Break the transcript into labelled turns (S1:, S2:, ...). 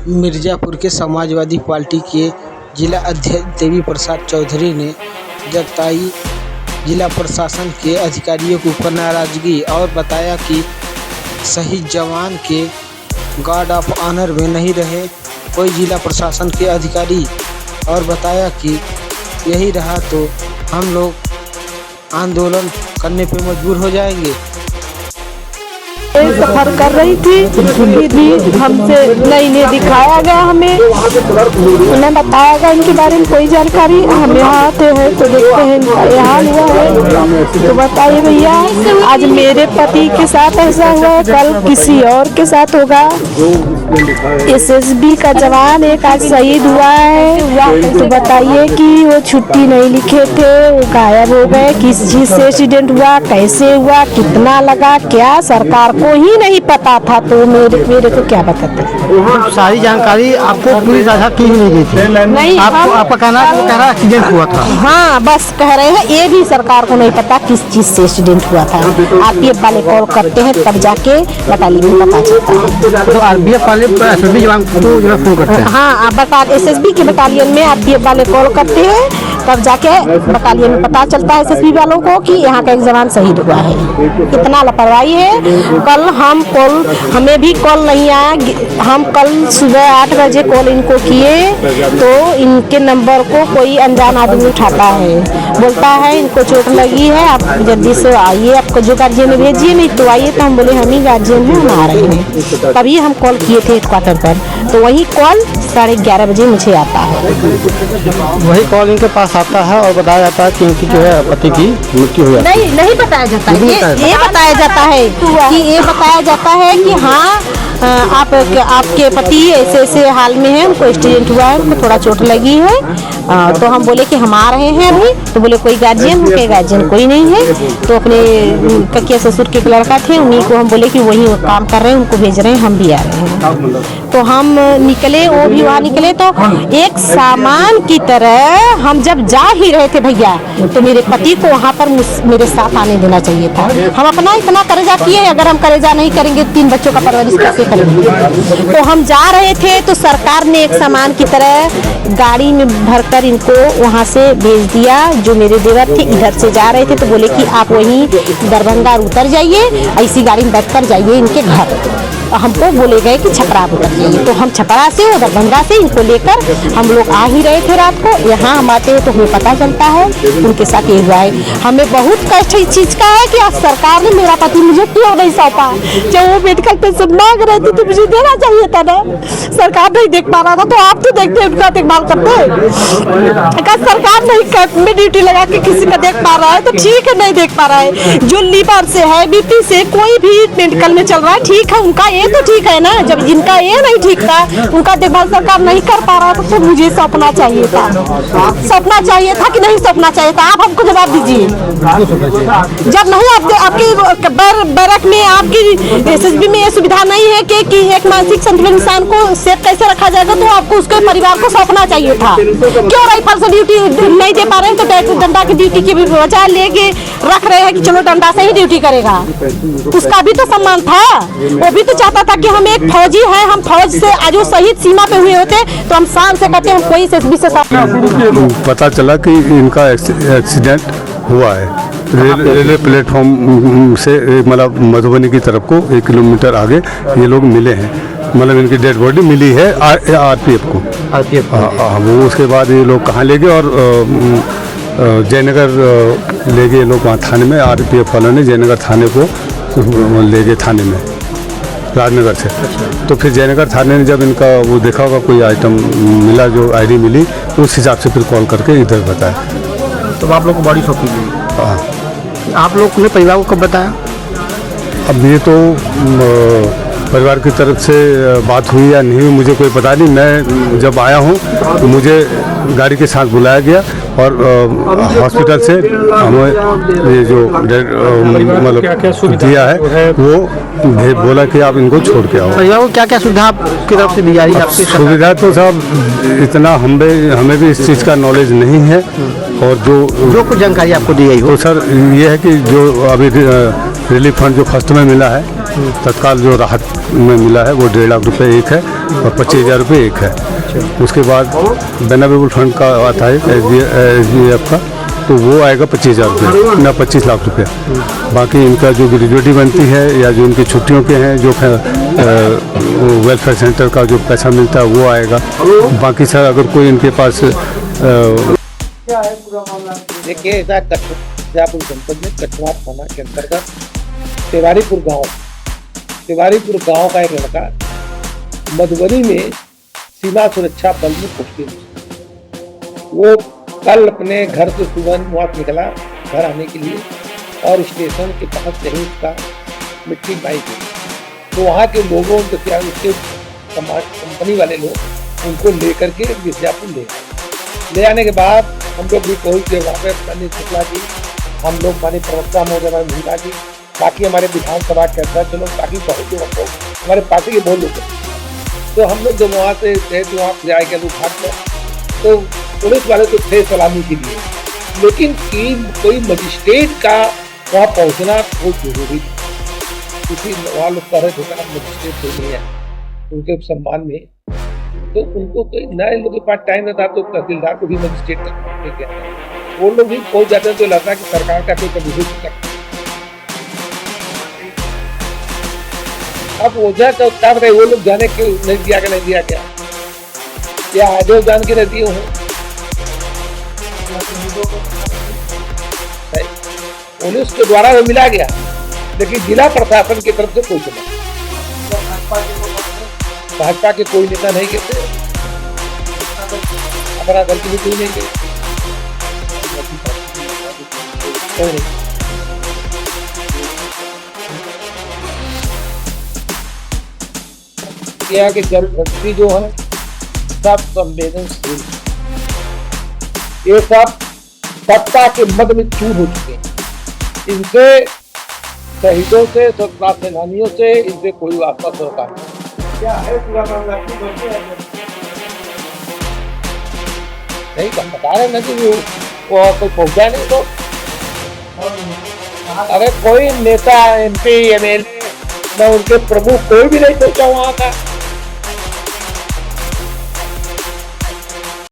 S1: मिर्ज़ापुर के समाजवादी पार्टी के जिला अध्यक्ष देवी प्रसाद चौधरी ने जताई जिला प्रशासन के अधिकारियों के ऊपर नाराजगी और बताया कि शहीद जवान के गार्ड ऑफ ऑनर में नहीं रहे कोई जिला प्रशासन के अधिकारी, और बताया कि यही रहा तो हम लोग आंदोलन करने पे मजबूर हो जाएंगे।
S2: सफर कर रही थी, फिर भी हमसे नहीं दिखाया गया, हमें उन्हें बताया गया इनके बारे में कोई जानकारी। हम यहाँ आते हैं तो देखते हैं इनका यहाँ हुआ है। तो बताइए भैया, आज मेरे पति के साथ ऐसा हुआ है, कल किसी और के साथ होगा। एसएसबी का जवान एक आज शहीद हुआ है, तो बताइए कि वो छुट्टी नहीं लिखे थे, वो गायब हो गए। किस चीज से एक्सीडेंट हुआ, कैसे हुआ, कितना लगा, क्या सरकार को ही नहीं पता था, तो मेरे को क्या बताते।
S3: सारी जानकारी आपको पूरी साझा की ही नहीं गई थी।
S2: नहीं,
S3: आपका कहना एक्सीडेंट हुआ था।
S2: हाँ, बस कह रहे हैं, ये भी सरकार को नहीं पता किस चीज से एक्सीडेंट हुआ था। आरपीएफ वाले कॉल करते हैं तब जाके बटालियन में पता चलता है।
S3: तो आरपीएफ वाले एसएसबी जवान को फोन करते हैं।
S2: हाँ, एसएसबी के बटालियन में आरपीएफ वाले कॉल करते हैं, तब जाके बटालियन में पता चलता है एसएसबी वालों को कि यहाँ का एक जवान शहीद हुआ है। कितना लापरवाही है। कल हमें भी कॉल नहीं आया। हम कल सुबह 8 बजे कॉल इनको किए तो इनके नंबर को कोई अनजान आदमी उठाता है, बोलता है इनको चोट लगी है, आप जल्दी से आइए, आपको जो गार्जियन भेजिए। नहीं तो आइए। तो हम बोले हम ही गार्जियन हैं, हम आ रहे हैं। तभी हम कॉल किए थे हेडक्वार्टर पर, तो वही कॉल 11:30 बजे मुझे आता है।
S3: वही कॉल इनके पास आता है और बताया जाता है कि इनकी जो है पति की मृत्यु हुई है।
S2: नहीं बताया जाता है। ये बताया जाता है कि हाँ, आपके पति ऐसे हाल में है, उनको एक्सीडेंट हुआ है, उनको थोड़ा चोट लगी है। तो हम बोले कि हम आ रहे हैं अभी। तो बोले कोई गार्जियन कोई नहीं है। तो अपने ककिया ससुर के लड़का थे, उन्हीं को हम बोले कि वही काम कर रहे हैं, उनको भेज रहे हैं, हम भी आ रहे हैं। तो हम निकले, वो भी वहाँ निकले। तो एक सामान की तरह हम जब जा ही रहे थे भैया, तो मेरे पति को वहाँ पर मेरे साथ आने देना चाहिए था। हम अपना इतना करेजा किए, अगर हम करेजा नहीं करेंगे 3 बच्चों का परवरिश कैसे करेंगे। तो हम जा रहे थे तो सरकार ने एक सामान की तरह गाड़ी में भरकर इनको वहाँ से भेज दिया। जो मेरे देवर थे इधर से जा रहे थे, तो बोले कि आप वहीं दरभंगा उतर जाइए, ऐसी गाड़ी में बैठ कर जाइए इनके घर। हमको बोले गए कि छपरा उतर जाइए। तो हम छपरा से और दरभंगा से इनको लेकर हम लोग आ ही रहे थे। रात को यहाँ हम आते हैं तो हमें पता चलता है उनके साथ ये हुआ है। हमें बहुत कष्ट इस चीज़ का है कि आज सरकार ने मेरा पति मुझे क्यों नहीं सौंपा। जब वो मेडिकल पेंशन मांग रहे थे तो मुझे देना चाहिए था ना। सरकार नहीं देख पा रहा था, तो आप तो देखते उनका देखभाल करते। अगर सरकार नहीं में ड्यूटी लगा के किसी का देख पा रहा है तो ठीक है, नहीं देख पा रहा है। जो लीवर से है, बीपी से, कोई भी मेडिकल में चल रहा है, ठीक है, उनका ये तो ठीक है ना। जब जिनका ये नहीं ठीक था, उनका देखभाल सरकार नहीं कर पा रहा था, तो मुझे सौंपना चाहिए था। सौंपना चाहिए था कि नहीं सौंपना चाहिए था, आप हमको जवाब दीजिए। जब नहीं आपके बैरक में, आपकी एसएसबी में ये सुविधा नहीं है कि एक मानसिक संतुलन इंसान को सेफ कैसे रखा जाएगा, तो आपको उसके परिवार को सौंपना चाहिए था। क्यों राइफल से ड्यूटी नहीं दे पा रहे हैं, तो डंडा की ड्यूटी की भी बजाय लेके रख रहे हैं कि चलो डंडा से ही ड्यूटी करेगा। उसका भी तो सम्मान था। वो भी तो चाहता था कि हम एक फौजी हैं, हम फौज से आज वो शहीद सीमा पे हुए होते तो हम शान से कहते हम कोई एसएसबी से
S4: पता चला कि इनका एक्सीडेंट हुआ है। रेलवे प्लेटफॉर्म से मतलब मधुबनी की तरफ को 1 किलोमीटर आगे ये लोग मिले हैं। मतलब इनकी डेड बॉडी मिली है आरपीएफ को। वो उसके बाद ये लोग कहाँ ले गए और जयनगर ले गए लोग वहाँ थाने में। आरपीएफ वालों ने जयनगर थाने को ले गए, थाने में राजनगर से। तो फिर जयनगर थाने ने जब इनका वो देखा होगा कोई आइटम मिला, जो आईडी मिली, उस हिसाब से फिर कॉल करके इधर बताया।
S3: तो आप लोग को बॉडी सौंपी गई।
S4: हाँ,
S3: आप लोग ने परिवार को कब बताया?
S4: अब ये तो परिवार की तरफ से बात हुई या नहीं हुई मुझे कोई पता नहीं। मैं जब आया हूँ तो मुझे गाड़ी के साथ बुलाया गया और हॉस्पिटल से हमें ये जो मतलब दिया है वो बोला कि आप इनको छोड़ के आओ।
S3: परिवार को क्या क्या सुविधा आपकी तरफ से दी जा रही है? आपकी
S4: सुविधा तो साहब इतना हमें भी इस चीज़ का नॉलेज नहीं है। और जो
S3: कुछ जानकारी आपको दी गई हो
S4: तो सर ये है कि जो अभी रिलीफ फंड जो फर्स्ट में मिला है, तत्काल जो राहत में मिला है वो 1.5 लाख रुपए एक है और 25,000 रुपये एक है। उसके बाद बेनाबेबल फंड का आता है SDF का, तो वो आएगा 25,000 रुपये, ना 25 लाख रुपये। बाकी इनका जो ग्रेजुएटी बनती है या जो इनकी छुट्टियों के हैं, जो वेलफेयर सेंटर का जो पैसा मिलता है वो आएगा। बाकी सर अगर कोई इनके पास
S5: देखिए, ऐसा मिर्जापुर जनपद में कटवा थाना के अंतर्गत तिवारीपुर गांव का एक लड़का मधुबनी में सीमा सुरक्षा बल में पोस्टिंग, वो कल अपने घर से सुबह वहाँ निकला घर आने के लिए और स्टेशन के पास यही उसका मिट्टी बाइक है, तो वहाँ के लोगों उसके कंपनी वाले लोग उनको लेकर के मिर्जापुर ले आने के बाद हम लोग भी पहुँच गए वहाँ पे। मैंने शुक्ला जी, हम लोग मानी प्रवक्ता महोदय महिला जी, बाकी हमारे विधानसभा के अध्यक्ष लोग, बाकी बहुत लोग, हमारे पार्टी के बहुत लोग, तो हम लोग जब वहाँ से गए तो वहाँ जाएगा तो भाग गए, तो पुलिस वाले तो थे सलामी के लिए, लेकिन कोई मजिस्ट्रेट का वहाँ पहुँचना बहुत जरूरी था, क्योंकि वहाँ लोग कह रहे थे मजिस्ट्रेट कोई नहीं है उनके सम्मान में, तो उनको कोई नए लोगों के पास टाइम रहता तो तहसीलदार को भी मजिस्ट्रेट तक ले गया, वो लोग भी पहुँच जाते हैं तो लगता है कि सरकार का कोई कभी अब वजह तो तब रहे वो लोग जाने क्यों नहीं दिया क्या या आधे जान के रहती हूँ पुलिस के द्वारा वो मिला गया, लेकिन जिला प्रशासन की तरफ से कोई चला, भाजपा के कोई नेता नहीं गए, अपना दल के भी कोई नहीं गए, कोई नहीं। क्या कि जनशक्ति जो है सब संवेदनशील, ये सब सत्ता के मद में चूर हो चुके हैं, इनसे शहीदों से, स्वतंत्रता सेनानियों से इनसे कोई वास्ता होता नहीं। क्या है पूरा मामला नहीं बता रहे ना कि वो कोई पहुंचा नहीं, तो अरे कोई नेता MP MLA न उनके प्रमुख कोई भी नहीं पहुंचा वहां का।